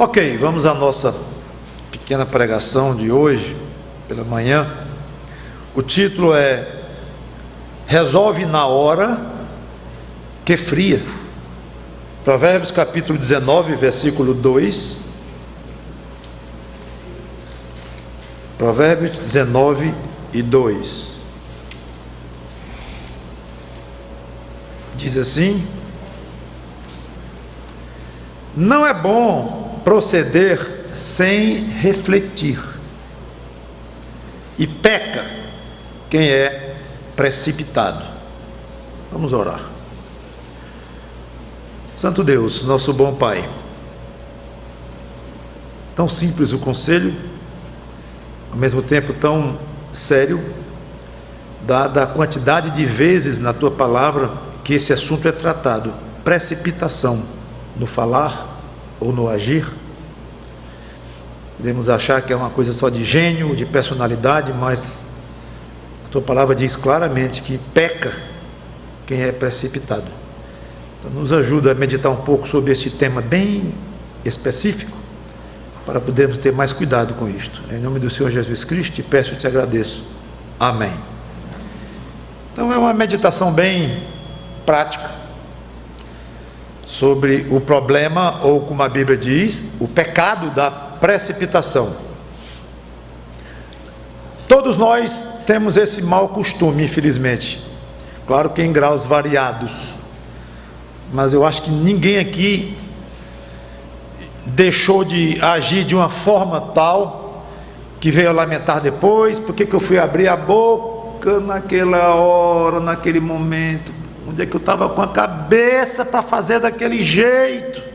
Ok, vamos à nossa pequena pregação de hoje, pela manhã. O título é Resolve na hora que fria. Provérbios capítulo 19, versículo 2. Provérbios 19 e 2. Diz assim: não é bom proceder sem refletir, e peca quem é precipitado. Vamos orar. Santo Deus, nosso bom Pai, tão simples o conselho, ao mesmo tempo tão sério, dada a quantidade de vezes na Tua palavra que esse assunto é tratado: precipitação no falar ou no agir. Podemos achar que é uma coisa só de gênio, de personalidade, mas a Tua palavra diz claramente que peca quem é precipitado. Então nos ajuda a meditar um pouco sobre esse tema bem específico, para podermos ter mais cuidado com isto. Em nome do Senhor Jesus Cristo, te peço e te agradeço. Amém. Então é uma meditação bem prática sobre o problema, ou como a Bíblia diz, o pecado da precipitação. Todos nós temos esse mau costume, infelizmente. Claro que em graus variados, mas eu acho que ninguém aqui deixou de agir de uma forma tal que veio a lamentar depois: por que eu fui abrir a boca naquela hora, naquele momento, onde é que eu estava com a cabeça para fazer daquele jeito.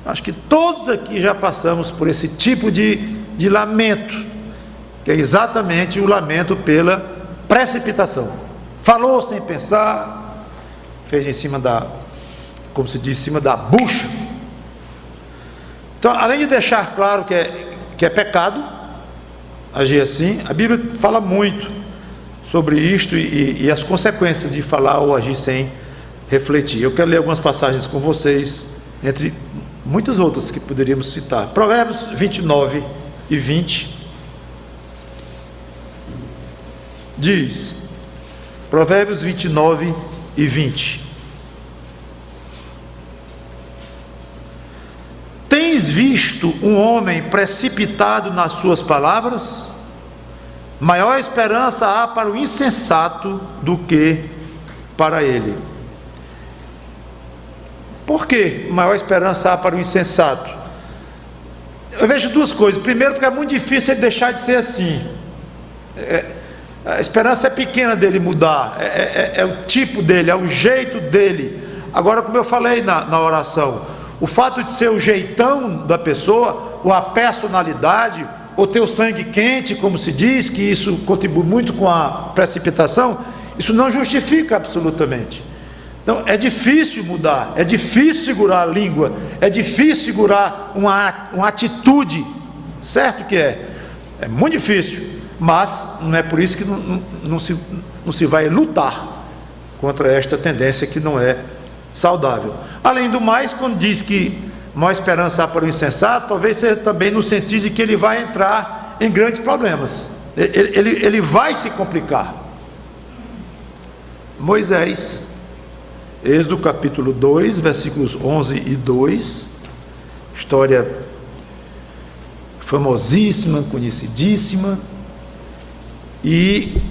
Acho que todos aqui já passamos por esse tipo de lamento, que é exatamente o lamento pela precipitação. Falou sem pensar, fez em cima da, como se diz, em cima da bucha. Então, além de deixar claro que é pecado agir assim, a Bíblia fala muito sobre isto e as consequências de falar ou agir sem refletir. Eu quero ler algumas passagens com vocês, entre muitas outras que poderíamos citar. Provérbios 29 e 20 diz, Provérbios 29 e 20: tens visto um homem precipitado nas suas palavras? Maior esperança há para o insensato do que para ele. Por que maior esperança há para o insensato? Eu vejo duas coisas. Primeiro, porque é muito difícil ele deixar de ser assim. A esperança é pequena dele mudar, é o tipo dele, é o jeito dele. Agora, como eu falei na oração, o fato de ser o jeitão da pessoa, ou a personalidade, ou ter o sangue quente, como se diz, que isso contribui muito com a precipitação, isso não justifica absolutamente. Então é difícil mudar, é difícil segurar a língua, é difícil segurar uma atitude, certo que é muito difícil, mas não é por isso que não se vai lutar contra esta tendência que não é saudável. Além do mais, quando diz que maior esperança há para o insensato, talvez seja também no sentido de que ele vai entrar em grandes problemas, ele vai se complicar. Moisés, Êxodo capítulo 2, versículos 11 e 2, história famosíssima, conhecidíssima, e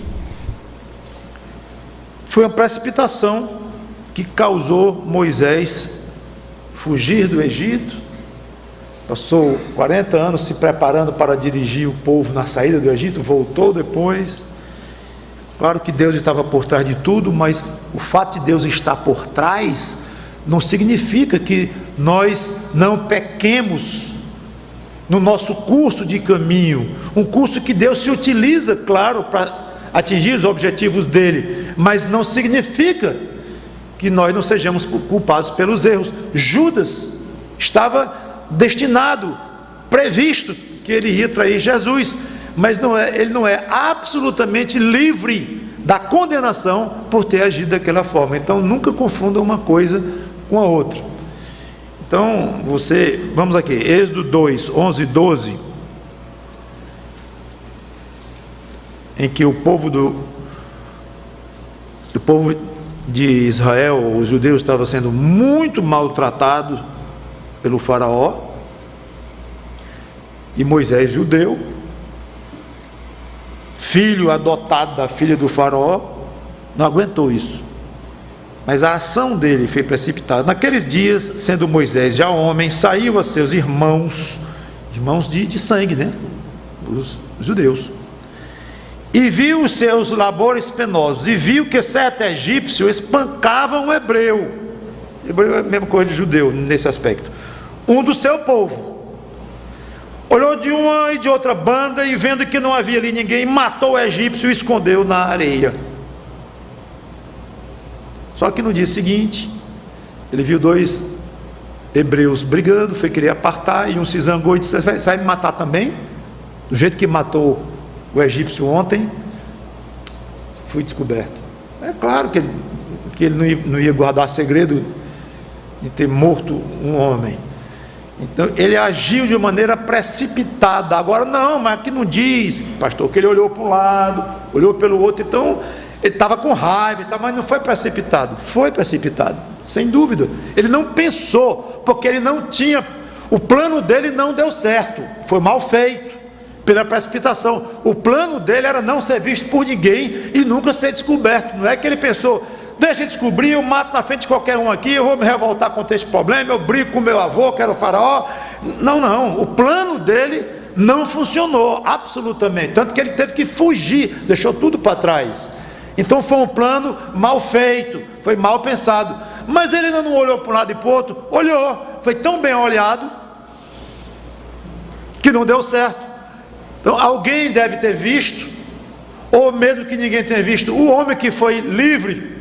foi uma precipitação que causou Moisés fugir do Egito. Passou 40 anos se preparando para dirigir o povo na saída do Egito, voltou depois. Claro que Deus estava por trás de tudo, mas o fato de Deus estar por trás não significa que nós não pequemos no nosso curso de caminho, um curso que Deus se utiliza, claro, para atingir os objetivos dele, mas não significa que nós não sejamos culpados pelos erros. Judas estava destinado, previsto que ele ia trair Jesus, mas ele não é absolutamente livre da condenação por ter agido daquela forma. Então nunca confunda uma coisa com a outra. Então, vamos aqui, Êxodo 2, 11 e 12, em que o povo de Israel, os judeus, estavam sendo muito maltratados pelo faraó, e Moisés, judeu, filho adotado da filha do faraó, não aguentou isso, mas a ação dele foi precipitada. Naqueles dias, sendo Moisés já homem, saiu a seus irmãos de sangue, né? Os judeus, e viu os seus labores penosos, e viu que certo egípcio espancava um hebreu é a mesma coisa de judeu nesse aspecto, um do seu povo. Olhou de uma e de outra banda, e vendo que não havia ali ninguém, matou o egípcio e o escondeu na areia. Só que no dia seguinte, ele viu 2 hebreus brigando, foi querer apartar, e um se zangou e disse: "Você vai me matar também? Do jeito que matou o egípcio ontem?" Fui descoberto. É claro que ele não ia guardar segredo de ter morto um homem. Então ele agiu de maneira precipitada. Agora não, mas aqui não diz, pastor, que ele olhou para um lado, olhou pelo outro. Então ele estava com raiva, mas não foi precipitado. Foi precipitado, sem dúvida. Ele não pensou, porque ele não tinha, o plano dele não deu certo, foi mal feito pela precipitação. O plano dele era não ser visto por ninguém e nunca ser descoberto. Não é que ele pensou: deixa eu descobrir, eu mato na frente de qualquer um aqui, eu vou me revoltar contra esse problema, eu brigo com meu avô, que era o faraó. Não, o plano dele não funcionou, absolutamente, tanto que ele teve que fugir, deixou tudo para trás. Então foi um plano mal feito, foi mal pensado, mas ele ainda não olhou para um lado e para o outro. Olhou, foi tão bem olhado, que não deu certo. Então alguém deve ter visto, ou mesmo que ninguém tenha visto, o homem que foi livre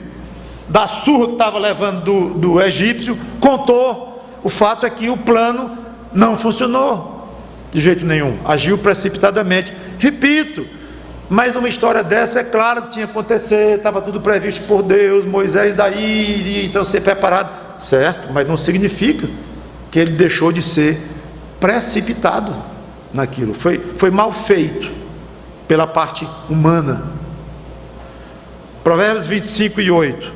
da surra que estava levando do egípcio, contou. O fato é que o plano não funcionou de jeito nenhum, agiu precipitadamente. Repito, mas uma história dessa, é claro que tinha que acontecer, estava tudo previsto por Deus. Moisés daí iria então ser preparado, certo, mas não significa que ele deixou de ser precipitado naquilo. Foi mal feito pela parte humana. Provérbios 25 e 8.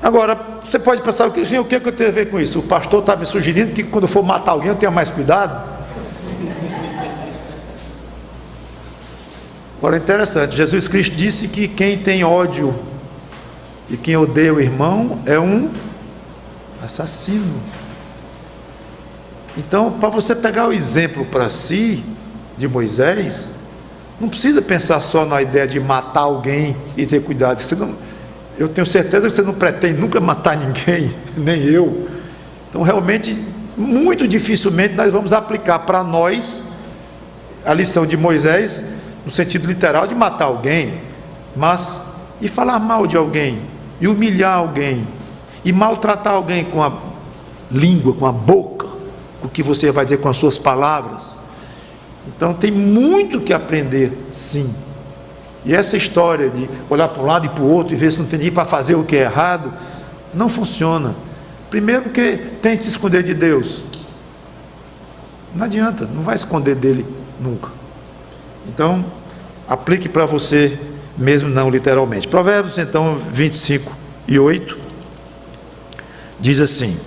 Agora, você pode pensar: o que eu tenho a ver com isso? O pastor está me sugerindo que quando for matar alguém eu tenha mais cuidado. Agora é interessante, Jesus Cristo disse que quem tem ódio e quem odeia o irmão é um assassino. Então, para você pegar o exemplo para si de Moisés, não precisa pensar só na ideia de matar alguém e ter cuidado. Eu tenho certeza que você não pretende nunca matar ninguém, nem eu. Então realmente, muito dificilmente nós vamos aplicar para nós a lição de Moisés, no sentido literal de matar alguém, mas e falar mal de alguém, e humilhar alguém, e maltratar alguém com a língua, com a boca, com o que você vai dizer com as suas palavras. Então tem muito que aprender, sim. E essa história de olhar para um lado e para o outro e ver se não tem ninguém para fazer o que é errado, não funciona. Primeiro porque tente se esconder de Deus. Não adianta, não vai esconder dele nunca. Então, aplique para você mesmo, não literalmente. Provérbios, então, 25 e 8, diz assim,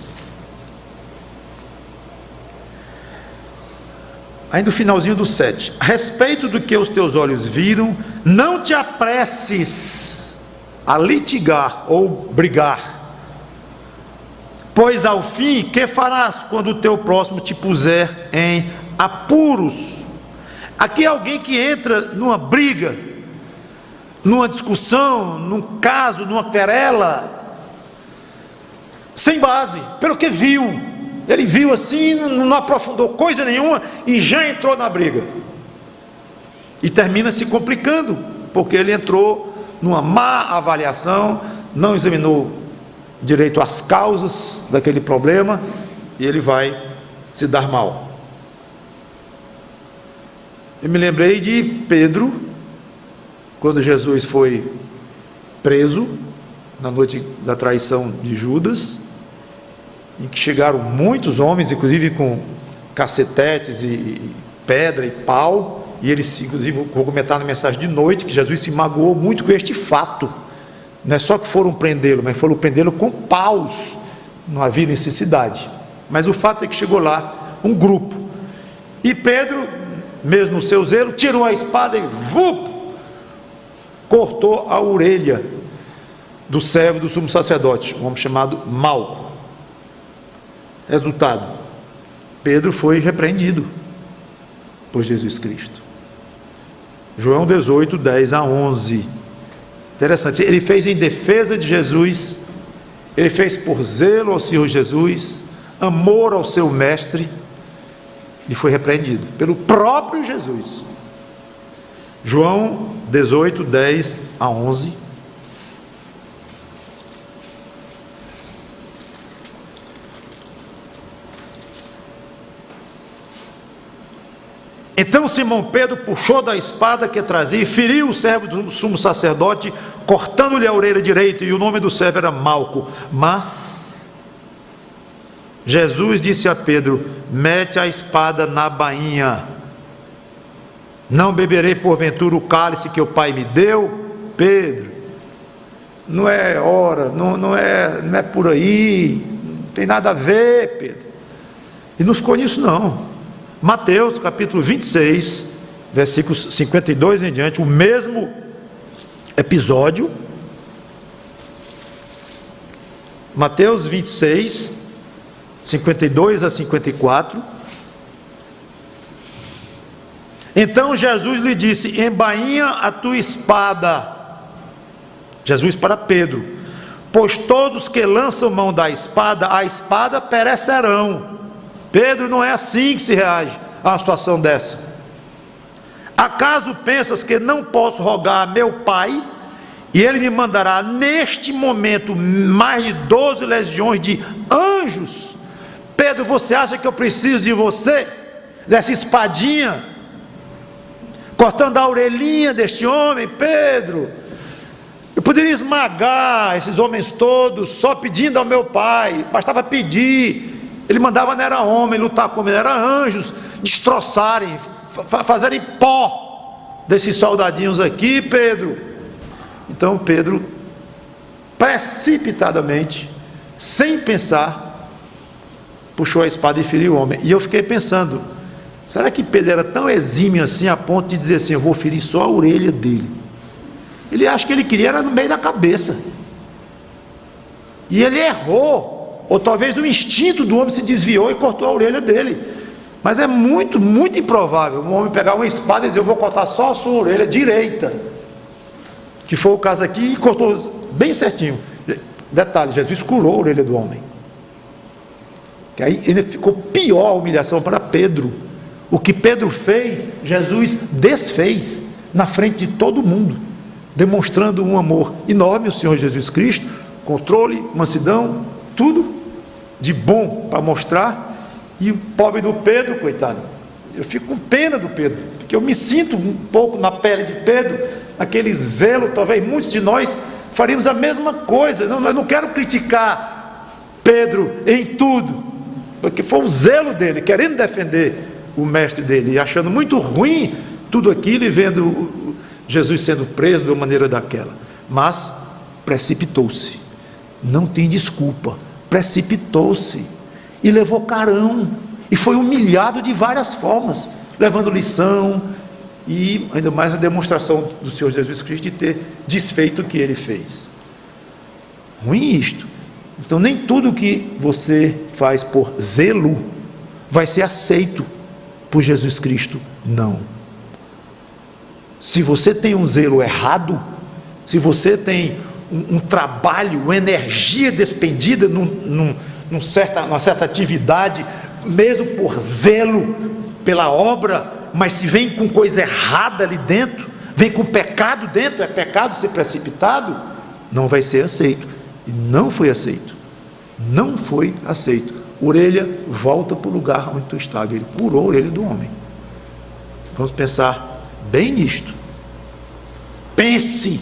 ainda o finalzinho do 7: a respeito do que os teus olhos viram, não te apresses a litigar ou brigar, pois ao fim, que farás quando o teu próximo te puser em apuros? Aqui é alguém que entra numa briga, numa discussão, num caso, numa querela, sem base, pelo que viu. Ele viu assim, não aprofundou coisa nenhuma e já entrou na briga. E termina se complicando, porque ele entrou numa má avaliação, não examinou direito as causas daquele problema, e ele vai se dar mal. Eu me lembrei de Pedro, quando Jesus foi preso, na noite da traição de Judas, em que chegaram muitos homens, inclusive com cacetetes e pedra e pau, e eles, inclusive, vou comentar na mensagem de noite, que Jesus se magoou muito com este fato. Não é só que foram prendê-lo, mas foram prendê-lo com paus, não havia necessidade. Mas o fato é que chegou lá um grupo, e Pedro, mesmo o seu zelo, tirou a espada e cortou a orelha do servo do sumo sacerdote, um homem chamado Malco. Resultado: Pedro foi repreendido por Jesus Cristo. João 18, 10 a 11. Interessante, ele fez em defesa de Jesus, ele fez por zelo ao Senhor Jesus, amor ao seu mestre, e foi repreendido pelo próprio Jesus. João 18, 10 a 11. Então Simão Pedro puxou da espada que trazia e feriu o servo do sumo sacerdote, cortando-lhe a orelha direita, e o nome do servo era Malco. Mas Jesus disse a Pedro: mete a espada na bainha. Não beberei porventura o cálice que o Pai me deu? Pedro, não é hora, não é por aí, não tem nada a ver, Pedro. E não ficou nisso não. Mateus capítulo 26, versículos 52 em diante, o mesmo episódio. Mateus 26, 52 a 54. Então Jesus lhe disse: embainha a tua espada. Jesus para Pedro: pois todos que lançam mão da espada, a espada perecerão. Pedro, não é assim que se reage a uma situação dessa. Acaso pensas que não posso rogar a meu Pai, e Ele me mandará neste momento mais de 12 legiões de anjos? Pedro, você acha que eu preciso de você? Dessa espadinha, cortando a orelhinha deste homem? Pedro, eu poderia esmagar esses homens todos, só pedindo ao meu Pai, bastava pedir. Ele mandava, não era homem, lutar com ele, era anjos, destroçarem, fazerem pó desses soldadinhos aqui, Pedro. Então Pedro, precipitadamente, sem pensar, puxou a espada e feriu o homem. E eu fiquei pensando, será que Pedro era tão exímio assim, a ponto de dizer assim: eu vou ferir só a orelha dele? Ele acha que ele queria era no meio da cabeça, e ele errou. Ou talvez o instinto do homem se desviou e cortou a orelha dele. Mas é muito, muito improvável um homem pegar uma espada e dizer: eu vou cortar só a sua orelha direita, que foi o caso aqui, e cortou bem certinho. Detalhe, Jesus curou a orelha do homem, que aí ele ficou pior a humilhação para Pedro. O que Pedro fez, Jesus desfez na frente de todo mundo, demonstrando um amor enorme ao Senhor Jesus Cristo, controle, mansidão, tudo de bom para mostrar. E o pobre do Pedro, coitado, eu fico com pena do Pedro, porque eu me sinto um pouco na pele de Pedro, aquele zelo. Talvez muitos de nós faríamos a mesma coisa. Eu não quero criticar Pedro em tudo, porque foi o zelo dele, querendo defender o mestre dele, e achando muito ruim tudo aquilo, e vendo Jesus sendo preso de uma maneira daquela. Mas precipitou-se, não tem desculpa, precipitou-se e levou carão, e foi humilhado de várias formas, levando lição, e ainda mais a demonstração do Senhor Jesus Cristo de ter desfeito o que ele fez. Ruim isto. Então nem tudo que você faz por zelo vai ser aceito por Jesus Cristo, não. Se você tem um zelo errado, se você tem um trabalho, uma energia despendida numa certa atividade, mesmo por zelo pela obra, mas se vem com coisa errada ali dentro, vem com pecado dentro, é pecado ser precipitado, não vai ser aceito. E não foi aceito, não foi aceito. Orelha, volta para o lugar onde tu estava. Ele curou a orelha do homem. Vamos pensar bem nisto. Pense